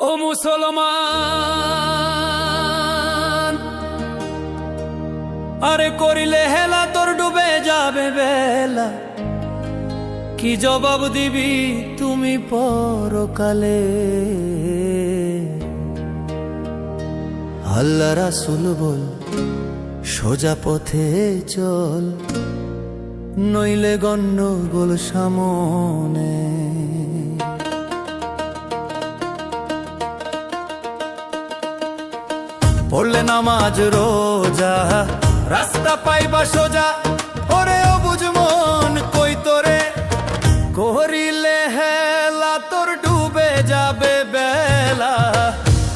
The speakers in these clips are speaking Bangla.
ও মুসলমান, আরে করিলে হেলা তোর ডুবে যাবে বেলা। কি জবাব দিবি তুমি পরকালে? আল্লাহ রাসূল বল সোজা পথে চল, নইলে গন্ডগোল সামনে। পড়লে নামাজ রোজা, রাস্তা পাইবা সোজা। ওরে অবুঝ মন কই তোরে, করিলে হেলা তোর ডুবে যাবে বেলা।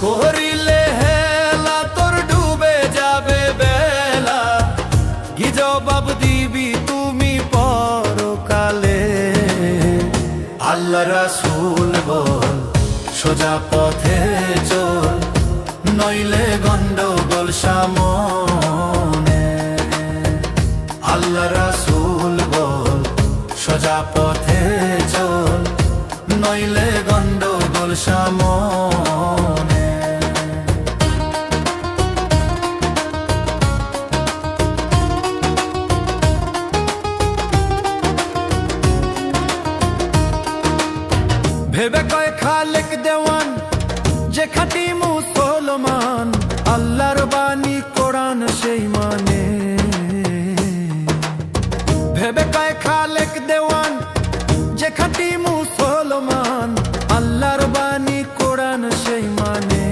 করিলে হেলা তোর ডুবে যাবে বেলা। কি জবাব দিবি তুমি পরকালে? আল্লাহ রাসূল বল সোজা পথে চল, নইলে গন্ডগোল সামনে। আল্লাহ রাসূল বল সোজা পথে চল, নইলে গন্ডগোল সামনে। ভেবে কয় খালেক দেওয়ান যে খাঁটি মুসলমান, আল্লাহর বাণী কোরআন সেই মানে। ভেবে কয় খালেক দেওয়ান যে খাঁটি মুসলমান, আল্লাহর বাণী কোরআন সেই মানে।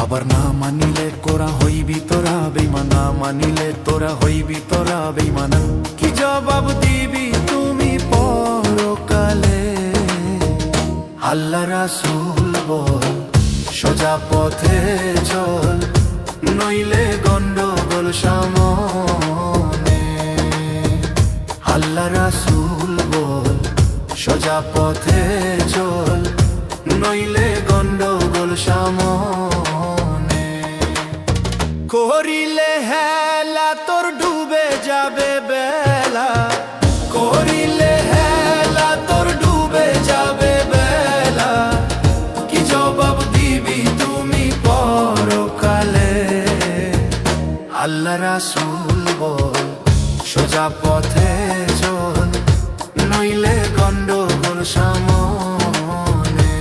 আবার না মানিলে কোরা হইবি তোরা বেঈমান, না মানিলে তোরা হইবি তোরা বেঈমান। কি জবাব দিবি তুমি পরকালে? আল্লাহ রাসূল বল সোজা পথে চল, নইলে গন্ডগোল সামনে। আল্লাহ রাসূল বল সোজা পথে চল, নইলে গন্ডগোল সামনে। করিলে হেলা তোর ডুবে যাবে বেলা। করিলে হেলা তোর ডুবে যাবে বেলা। কি জবাব দিবি তুমি পরকালে? আল্লাহ রাসূল বল সোজা পথে চল, নইলে গন্ডগোল সামনে।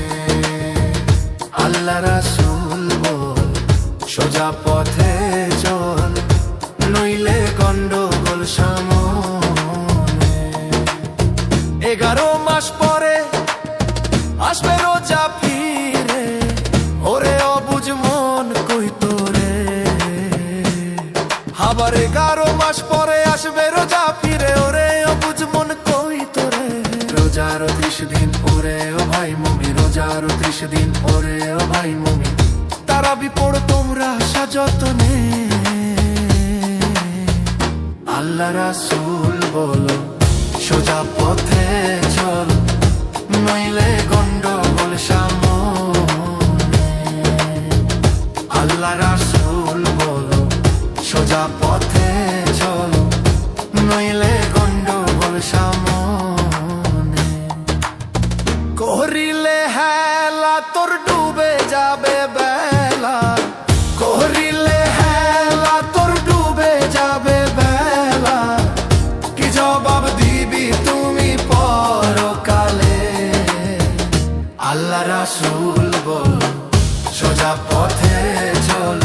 আল্লাহ রাসূল বল সোজা পথে চল, নইলে গন্ডগোল সামনে। 11 মাস পরে আসবে রোজা ফিরে, ওরে অবুঝ মন কই তোরে। আবার 11 মাস পরে আসবে রোজা ফিরে, ওরে অবুঝ মন কই তোরে। রোজার 30 দিন ওরে ও ভাই মুমিন, রোজার 30 দিন ওরে ও ভাই মুমিন। তারাবি পড়ো তোমরা সযত্নে। আল্লাহ রাসূল বলো সোজা পথে চল, নইলে গন্ডগোল সামনে। আল্লাহ রাসূল বলো সোজা পথে চল, নইলে গন্ডগোল সামনে। করিলে হেলা তোর ডুবে যাবে বেলা। করিলে হেলা তোর ডুবে যাবে বেলা। কি জবাব দিবি তুমি পরকালে? আল্লাহ রাসূল বল সোজা পথে চল,